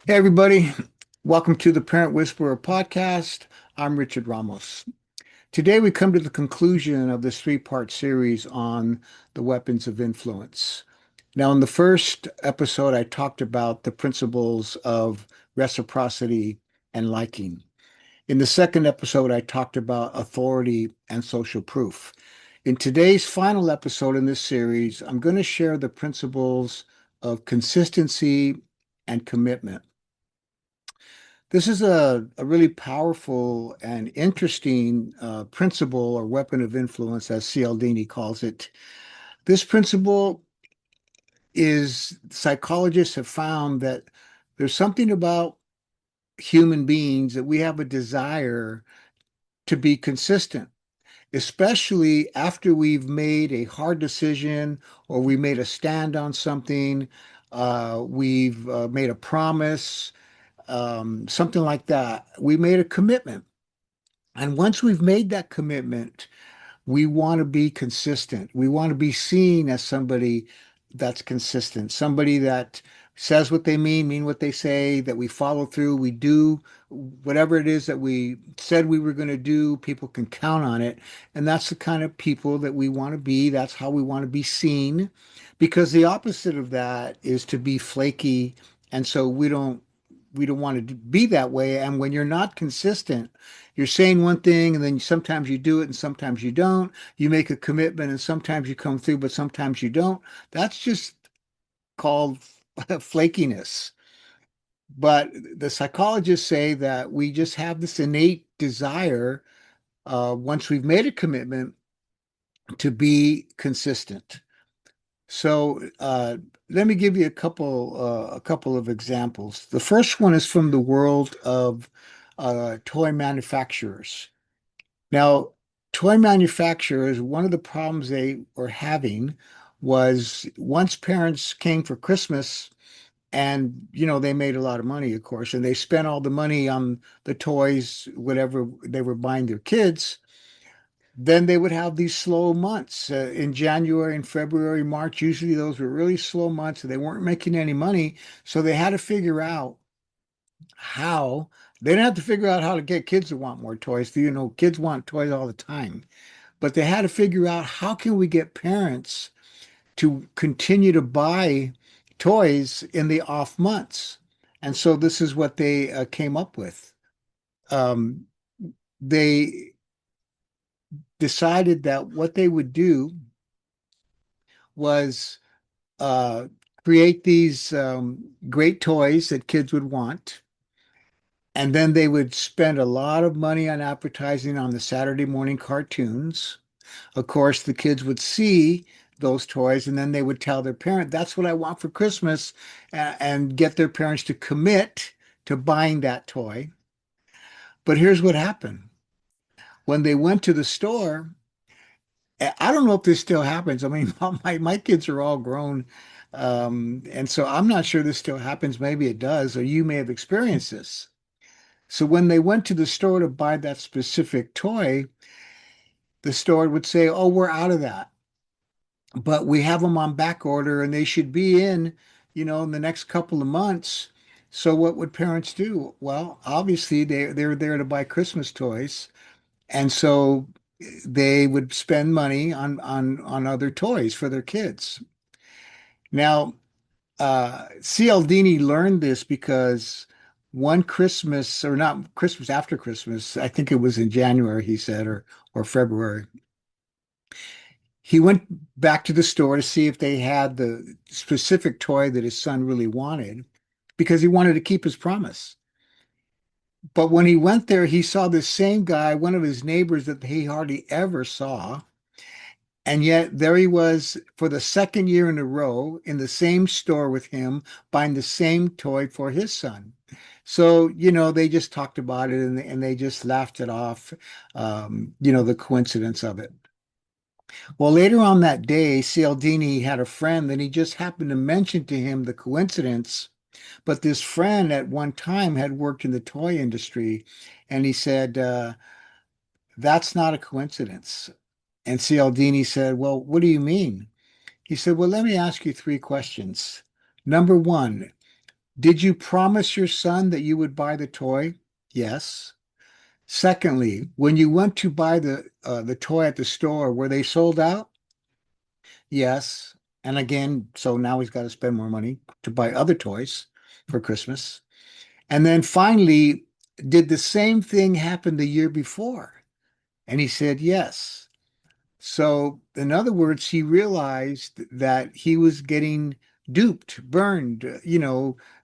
Hey, everybody. Welcome to the Parent Whisperer podcast. I'm Richard Ramos. Today, we come to the conclusion of this three-part series on the weapons of influence. Now, in the first episode, I talked about the principles of reciprocity and liking. In the second episode, I talked about authority and social proof. In today's final episode in this series, I'm going to share the principles of consistency and commitment. This is a really powerful and interesting principle or weapon of influence, as Cialdini calls it. This principle is psychologists have found that there's something about human beings that we have a desire to be consistent, especially after we've made a hard decision or we made a stand on something, we've made a promise, something like that. We made a commitment. And once we've made that commitment, we want to be consistent. We want to be seen as somebody that's consistent, somebody that says what they mean what they say, that we follow through, we do whatever it is that we said we were going to do, people can count on it. And that's the kind of people that we want to be. That's how we want to be seen, because the opposite of that is to be flaky. And so we don't want to be that way. And when you're not consistent, you're saying one thing and then sometimes you do it and sometimes you don't. You make a commitment and sometimes you come through, but sometimes you don't. That's just called flakiness. But the psychologists say that we just have this innate desire, once we've made a commitment, to be consistent. So let me give you a couple of examples. The first one is from the world of toy manufacturers. Now, toy manufacturers, one of the problems they were having was once parents came for Christmas and, they made a lot of money, of course, and they spent all the money on the toys, whatever they were buying their kids, then they would have these slow months in January and February, March. Usually those were really slow months and they weren't making any money. So they had to figure out how, they didn't have to figure out how to get kids to want more toys. Kids want toys all the time, but they had to figure out how can we get parents to continue to buy toys in the off months. And so this is what they came up with. Um, they decided that what they would do was uh, create these great toys that kids would want. And then they would spend a lot of money on advertising on the Saturday morning cartoons. Of course, the kids would see those toys and then they would tell their parent, that's what I want for Christmas, and get their parents to commit to buying that toy. But here's what happened. When they went to the store, I don't know if this still happens. I mean, my kids are all grown. And so I'm not sure this still happens. Maybe it does, or you may have experienced this. So when they went to the store to buy that specific toy, the store would say, "Oh, we're out of that, but we have them on back order and they should be in the next couple of months." So what would parents do? Well, obviously they're there to buy Christmas toys, and so they would spend money on other toys for their kids. Now, Cialdini learned this because one Christmas, or not Christmas, after Christmas, I think it was in January, he said, or February. He went back to the store to see if they had the specific toy that his son really wanted because he wanted to keep his promise. But when he went there, he saw this same guy, one of his neighbors that he hardly ever saw. And yet there he was for the second year in a row in the same store with him, buying the same toy for his son. So, they just talked about it and they just laughed it off, the coincidence of it. Well, later on that day, Cialdini had a friend that he just happened to mention to him the coincidence. But this friend at one time had worked in the toy industry, and he said, that's not a coincidence. And Cialdini said, well, what do you mean? He said, well, let me ask you three questions. Number one, Did you promise your son that you would buy the toy? Yes. Secondly, when you went to buy the toy at the store, were they sold out? Yes. And again, so now he's got to spend more money to buy other toys for Christmas. And then finally, did the same thing happen the year before? And he said yes. So, in other words, he realized that he was getting duped, burned,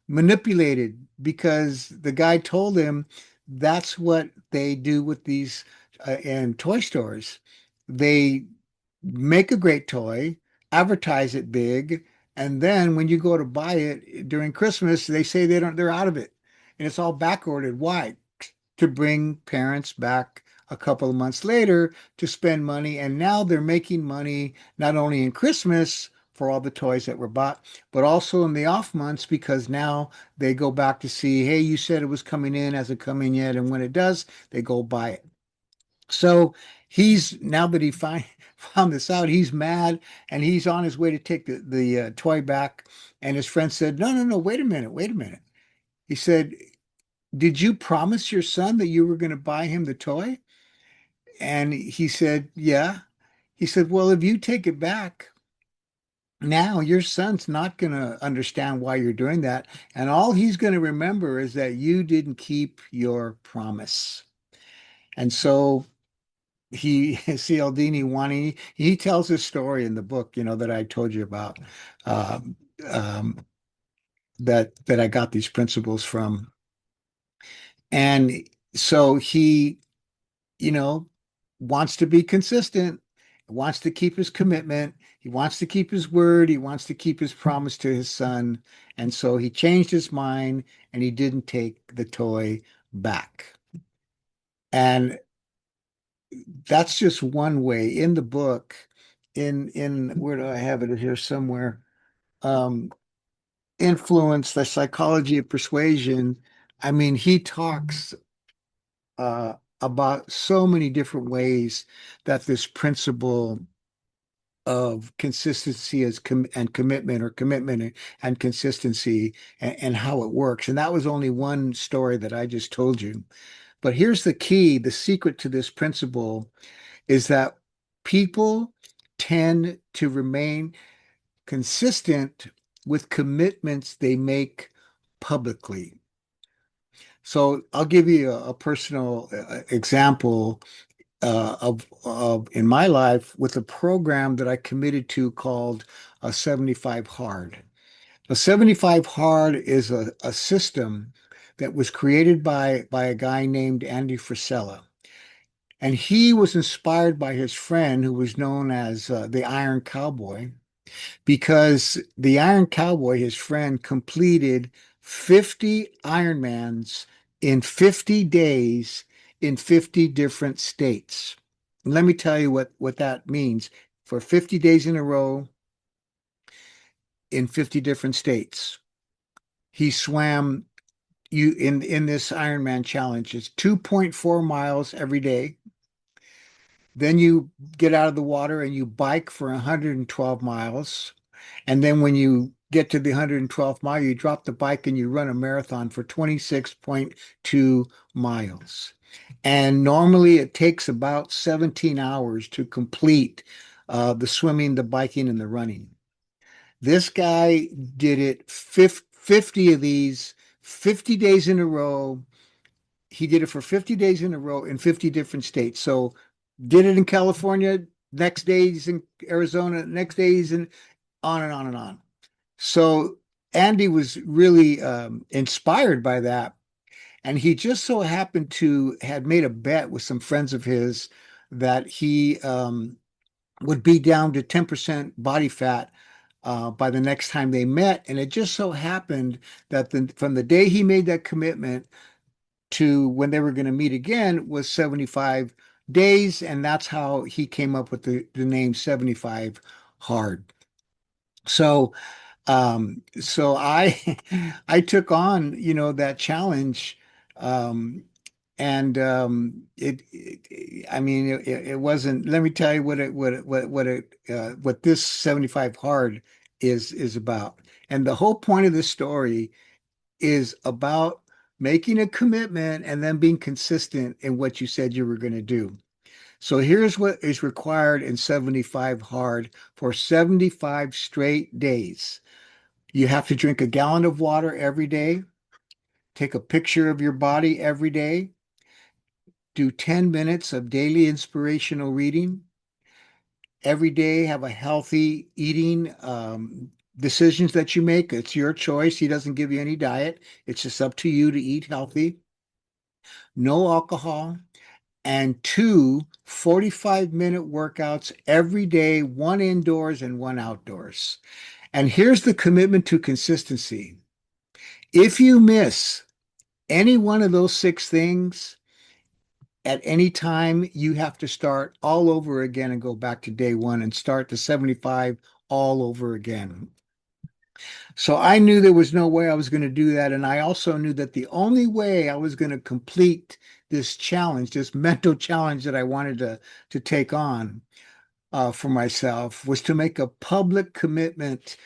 manipulated because the guy told him that's what they do with these in toy stores. They make a great toy, advertise it big, and then when you go to buy it during Christmas, they say they're out of it. And it's all back ordered. Why? To bring parents back a couple of months later to spend money. And now they're making money not only in Christmas for all the toys that were bought, but also in the off months because now they go back to see, hey, you said it was coming in, hasn't come in yet. And when it does, they go buy it. So he's now that he found this out, he's mad and he's on his way to take the toy back. And his friend said, no, no, no, wait a minute, wait a minute. He said, did you promise your son that you were going to buy him the toy? And he said, yeah. He said, well, if you take it back, now your son's not going to understand why you're doing that. And all he's going to remember is that you didn't keep your promise. And so Cialdini wanting, he tells his story in the book, that I told you about, um, um, that I got these principles from. And so he you know, wants to be consistent, wants to keep his commitment, he wants to keep his word, he wants to keep his promise to his son. And so he changed his mind and he didn't take the toy back. And that's just one way in the book. In where do I have it here somewhere? Um, Influence, the psychology of persuasion. I mean, he talks uh, about so many different ways that this principle of consistency as and commitment or commitment and consistency and how it works. And that was only one story that I just told you. But here's the key, the secret to this principle is that people tend to remain consistent with commitments they make publicly. So I'll give you a personal example of in my life with a program that I committed to called a 75 Hard. A 75 Hard is a system that was created by a guy named Andy Frisella. And he was inspired by his friend who was known as the Iron Cowboy because the Iron Cowboy, his friend, completed 50 Ironmans in 50 days in 50 different states. And let me tell you what that means. For 50 days in a row in 50 different states, he swam you in this Ironman challenge. It's 2.4 miles every day. Then you get out of the water and you bike for 112 miles. And then when you get to the 112th mile, you drop the bike and you run a marathon for 26.2 miles. And normally it takes about 17 hours to complete the swimming, the biking, and the running. This guy did it 50 of these, 50 days in a row. He did it for 50 days in a row in 50 different states. So did it in California, next day he's in Arizona, next day he's in on and on and on. So Andy was really inspired by that. And he just so happened to had made a bet with some friends of his that he would be down to 10% body fat by the next time they met. And it just so happened that from the day he made that commitment to when they were going to meet again was 75 days. And that's how he came up with the name 75 Hard. So so I I took on, that challenge. Um, and I mean, it wasn't, let me tell you what this 75 hard is about. And the whole point of this story is about making a commitment and then being consistent in what you said you were going to do. So here's what is required in 75 hard for 75 straight days. You have to drink a gallon of water every day, take a picture of your body every day, do 10 minutes of daily inspirational reading, every day have a healthy eating decisions that you make. It's your choice. He doesn't give you any diet. It's just up to you to eat healthy. No alcohol, and two 45-minute workouts every day, one indoors and one outdoors. And here's the commitment to consistency. If you miss any one of those six things at any time, you have to start all over again and go back to day one and start the 75 all over again. So I knew there was no way I was going to do that. And I also knew that the only way I was going to complete this challenge, this mental challenge that I wanted to take on for myself, was to make a public commitment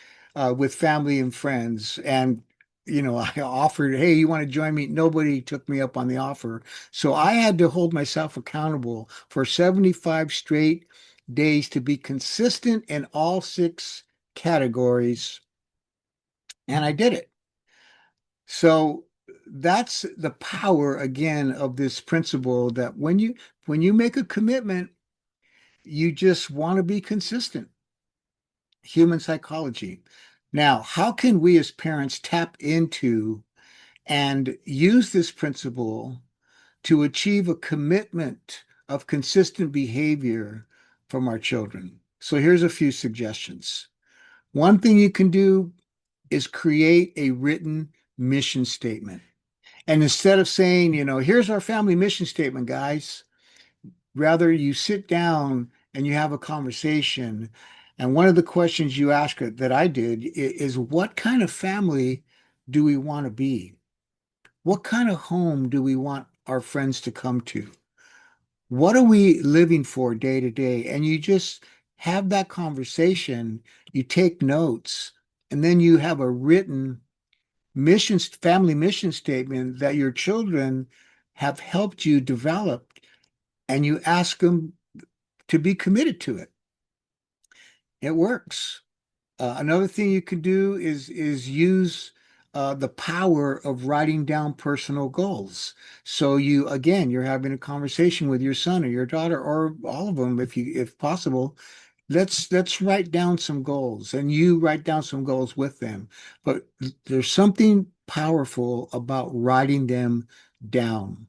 with family and friends. And, I offered, hey, you want to join me? Nobody took me up on the offer. So I had to hold myself accountable for 75 straight days to be consistent in all six categories. And I did it. So that's the power again of this principle that when you make a commitment, you just want to be consistent. Human psychology. Now, how can we as parents tap into and use this principle to achieve a commitment of consistent behavior from our children? So here's a few suggestions. One thing you can do is create a written mission statement. And instead of saying, here's our family mission statement, guys, rather you sit down and you have a conversation. And one of the questions you ask that I did is what kind of family do we want to be? What kind of home do we want our friends to come to? What are we living for day to day? And you just have that conversation, you take notes, and then you have a written family mission statement that your children have helped you develop, and you ask them to be committed to it. It works. Another thing you can do is use the power of writing down personal goals. So you're having a conversation with your son or your daughter or all of them, if possible. Let's write down some goals, and you write down some goals with them. But there's something powerful about writing them down.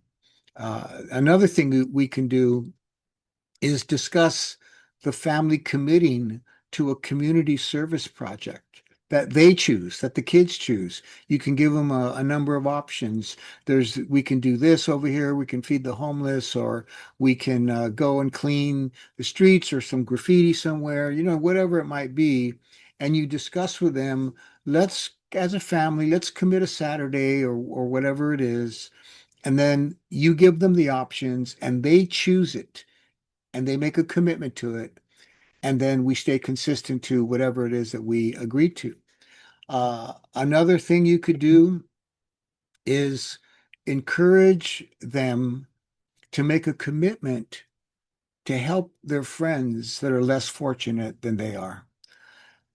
Another thing that we can do is discuss the family committing to a community service project that they choose, that the kids choose. You can give them a number of options. We can do this over here, we can feed the homeless, or we can go and clean the streets or some graffiti somewhere, whatever it might be. And you discuss with them, as a family, let's commit a Saturday or whatever it is. And then you give them the options and they choose it and they make a commitment to it, and then we stay consistent to whatever it is that we agreed to. Another thing you could do is encourage them to make a commitment to help their friends that are less fortunate than they are.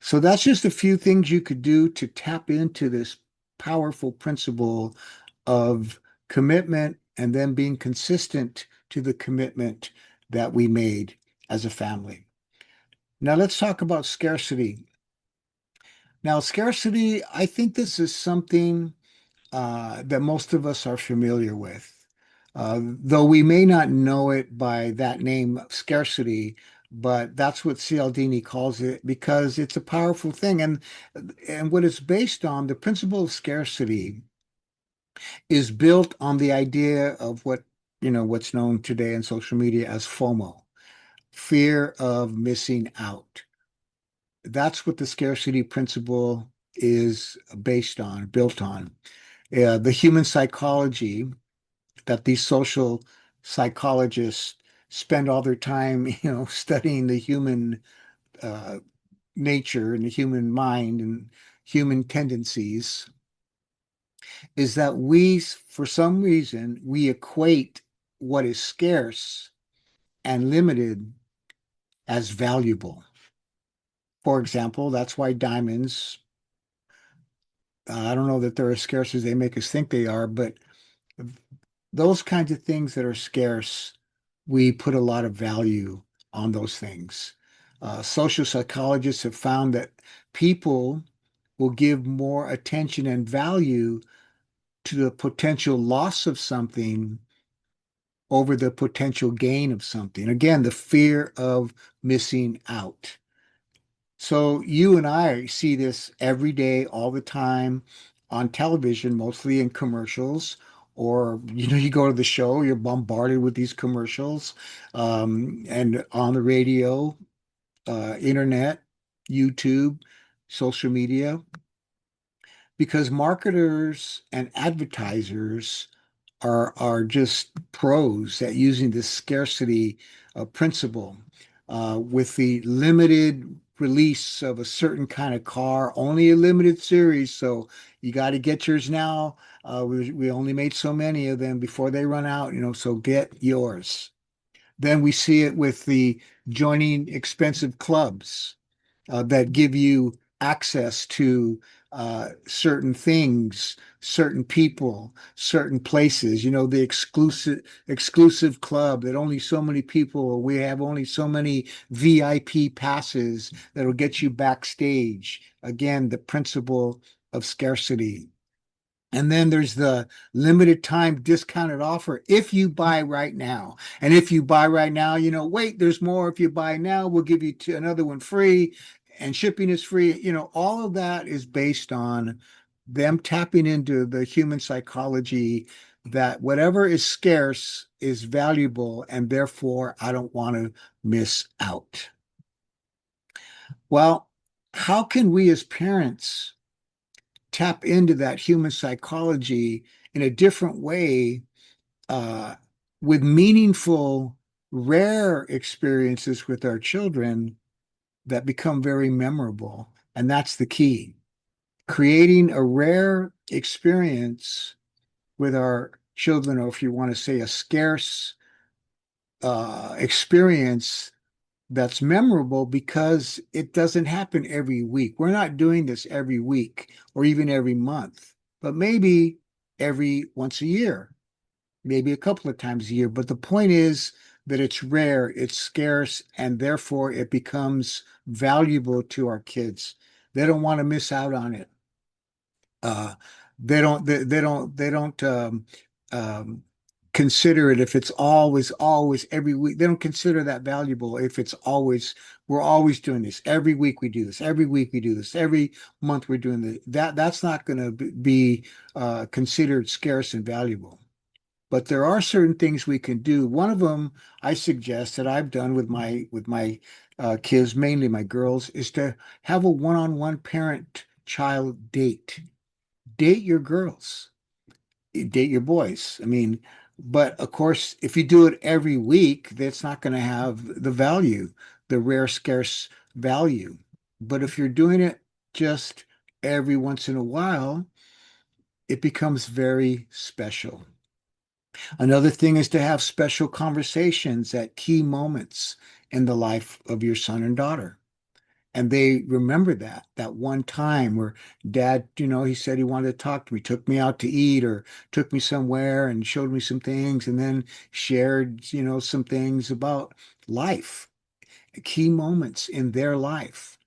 So that's just a few things you could do to tap into this powerful principle of commitment and then being consistent to the commitment that we made as a family. Now let's talk about scarcity. Now, scarcity, I think this is something that most of us are familiar with. Though we may not know it by that name, scarcity, but that's what Cialdini calls it because it's a powerful thing. And what it's based on, the principle of scarcity is built on the idea of what's known today in social media as FOMO, fear of missing out. That's what the scarcity principle is based on, built on. The human psychology that these social psychologists spend all their time, studying the human uh, nature and the human mind and human tendencies. is that we, for some reason, we equate what is scarce and limited as valuable. For example, that's why diamonds, I don't know that they're as scarce as they make us think they are, but those kinds of things that are scarce, we put a lot of value on those things. Social psychologists have found that people will give more attention and value to the potential loss of something over the potential gain of something. Again, the fear of missing out. So you and I see this every day, all the time on television, mostly in commercials, or you go to the show, you're bombarded with these commercials, and on the radio, internet, YouTube, social media, because marketers and advertisers are just pros at using this scarcity principle. With the limited release of a certain kind of car, only a limited series, so you got to get yours now. We only made so many of them before they run out, so get yours. Then we see it with the joining expensive clubs that give you access to certain things, certain people, certain places. The exclusive club that only so many people, we have only so many VIP passes that'll get you backstage. Again, the principle of scarcity. And then there's the limited time discounted offer if you buy right now. And if you buy right now, wait, there's more. If you buy now, we'll give you another one free and shipping is free. All of that is based on them tapping into the human psychology that whatever is scarce is valuable and therefore I don't want to miss out. Well, how can we as parents tap into that human psychology in a different way uh, with meaningful, rare experiences with our children that become very memorable? And that's the key. Creating a rare experience with our children, or if you want to say a scarce experience that's memorable because it doesn't happen every week. We're not doing this every week or even every month, but maybe every once a year, maybe a couple of times a year. But the point is that it's rare, it's scarce, and therefore it becomes valuable to our kids. They don't want to miss out on it. Uh, they don't um, consider it if it's always every week. They don't consider that valuable if it's always we're always doing this. Every week we do this. Every week we do this. Every month we're doing this. That's not going to be considered scarce and valuable. But there are certain things we can do. One of them I suggest that I've done with my kids, mainly my girls, is to have a one-on-one parent-child date. Date your girls, date your boys. I mean, but of course, if you do it every week, that's not going to have the value, the rare, scarce value. But if you're doing it just every once in a while, it becomes very special. Another thing is to have special conversations at key moments in the life of your son and daughter. And they remember that one time where dad, he said he wanted to talk to me, took me out to eat or took me somewhere and showed me some things and then shared, some things about life, key moments in their life,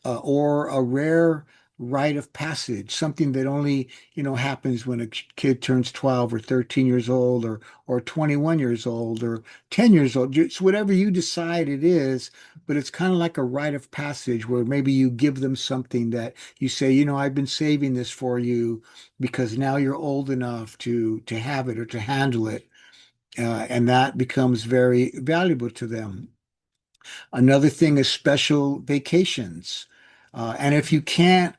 or a rare rite of passage, something that only, happens when a kid turns 12 or 13 years old or 21 years old or 10 years old. It's whatever you decide it is, but it's kind of like a rite of passage where maybe you give them something that you say, I've been saving this for you because now you're old enough to have it or to handle it. And that becomes very valuable to them. Another thing is special vacations. And if you can't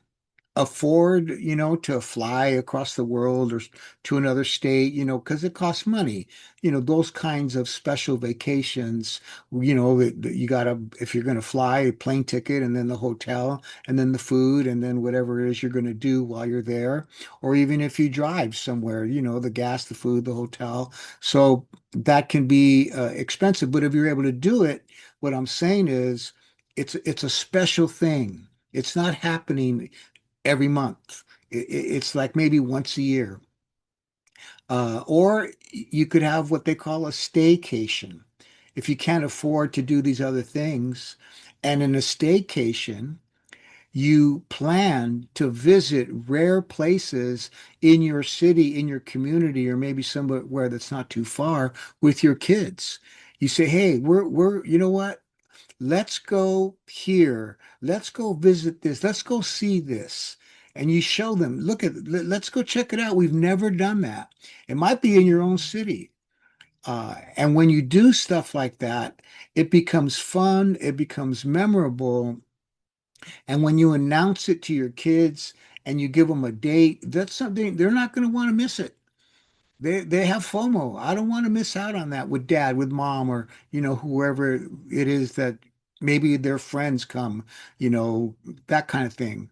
afford, to fly across the world or to another state, because it costs money. Those kinds of special vacations, that you gotta, if you're going to fly, a plane ticket and then the hotel and then the food and then whatever it is you're going to do while you're there. Or even if you drive somewhere, the gas, the food, the hotel. So that can be expensive. But if you're able to do it, what I'm saying is it's a special thing. It's not happening every month. It's like maybe once a year. Or you could have what they call a staycation. If you can't afford to do these other things, and in a staycation, you plan to visit rare places in your city, in your community, or maybe somewhere that's not too far with your kids. You say, hey, you know what? Let's go here. Let's go visit this. Let's go see this. And you show them, look let's go check it out. We've never done that. It might be in your own city. And when you do stuff like that, it becomes fun, it becomes memorable. And when you announce it to your kids and you give them a date, that's something they're not going to want to miss it. They have FOMO. I don't want to miss out on that with dad, with mom, or whoever it is that maybe their friends come, you know, that kind of thing.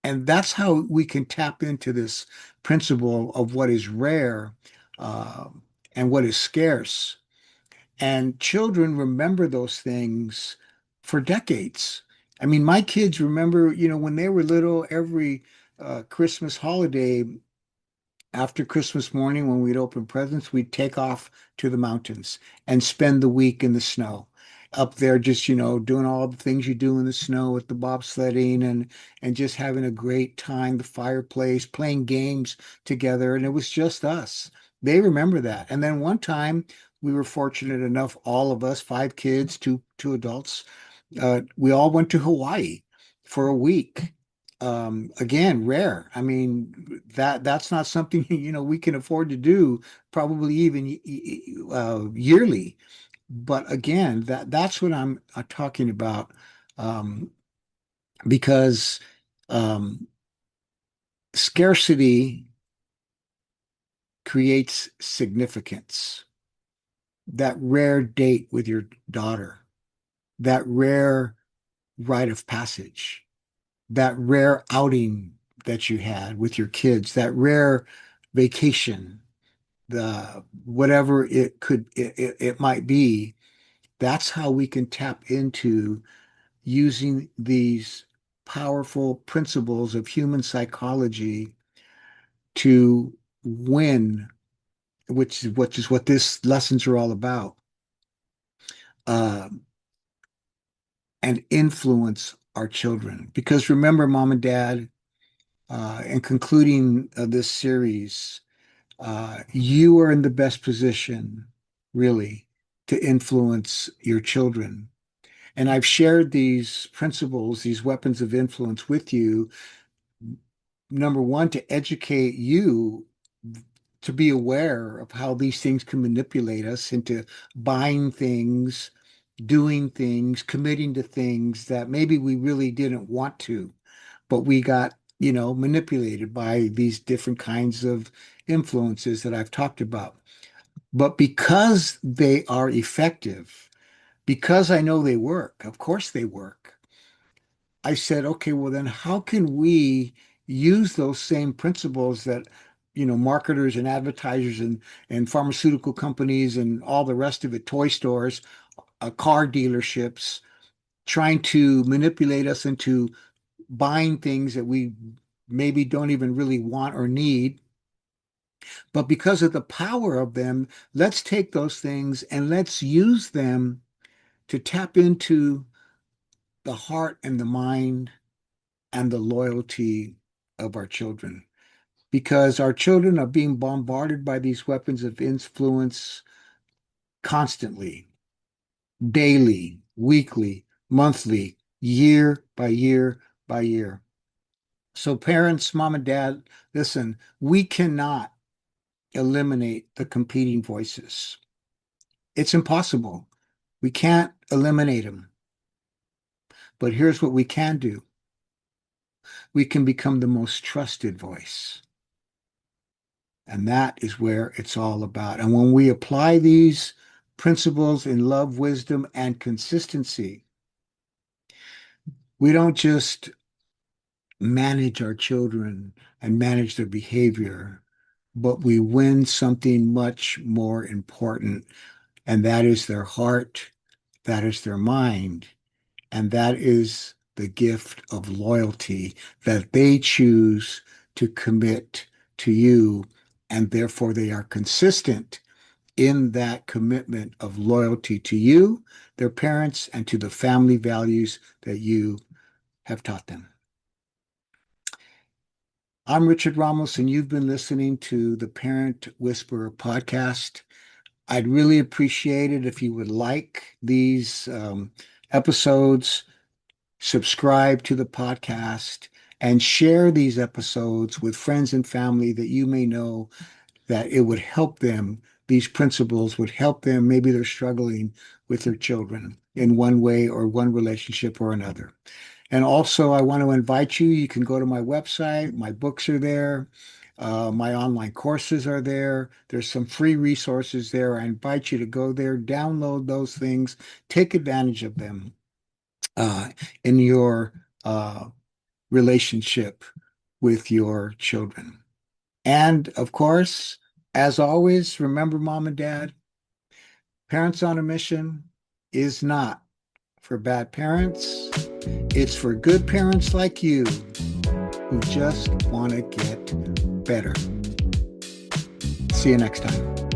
And that's how we can tap into this principle of what is rare uh, and what is scarce. And children remember those things for decades. I mean, my kids remember, when they were little, every Christmas holiday after Christmas morning, when we'd open presents, we'd take off to the mountains and spend the week in the snow up there, just, doing all the things you do in the snow with the bobsledding and just having a great time, the fireplace, playing games together. And it was just us. They remember that. And then one time we were fortunate enough, all of us, five kids, two adults, we all went to Hawaii for a week. Again, rare. I mean, that's not something we can afford to do, probably even yearly. But again, that's what I'm talking about, um, because um, scarcity creates significance. That rare date with your daughter, that rare rite of passage, that rare outing that you had with your kids, that rare vacation, the whatever it might be, that's how we can tap into using these powerful principles of human psychology to win, which is what this lessons are all about, uh, and influence our children. Because remember, mom and dad, in concluding this series, you are in the best position, really, to influence your children. And I've shared these principles, these weapons of influence with you. Number one, to educate you to be aware of how these things can manipulate us into buying things, doing things, committing to things that maybe we really didn't want to, but we got, manipulated by these different kinds of influences that I've talked about. But because they are effective, because I know they work, of course they work. I said, okay, well then how can we use those same principles that, marketers and advertisers and pharmaceutical companies and all the rest of it, toy stores, car dealerships, trying to manipulate us into buying things that we maybe don't even really want or need. But because of the power of them, let's take those things and let's use them to tap into the heart and the mind and the loyalty of our children. Because our children are being bombarded by these weapons of influence constantly, daily, weekly, monthly, year by year by year. So, parents, mom and dad, listen, we cannot eliminate the competing voices. It's impossible. We can't eliminate them. But here's what we can do. we can become the most trusted voice. And that is where it's all about. And when we apply these principles in love, wisdom, and consistency, we don't just manage our children and manage their behavior, but we win something much more important, and that is their heart, that is their mind, and that is the gift of loyalty that they choose to commit to you, and therefore they are consistent in that commitment of loyalty to you, their parents, and to the family values that you have taught them. I'm Richard Ramos, and you've been listening to the Parent Whisperer podcast. I'd really appreciate it if you would like these episodes, subscribe to the podcast, and share these episodes with friends and family that you may know that it would help them. These principles would help them. Maybe they're struggling with their children in one way or one relationship or another. And also, I want to invite you. You can go to my website. My books are there. My online courses are there. There's some free resources there. I invite you to go there, download those things, take advantage of them in your relationship with your children. And of course, as always, remember, mom and dad, Parents on a Mission is not for bad parents. It's for good parents like you who just want to get better. See you next time.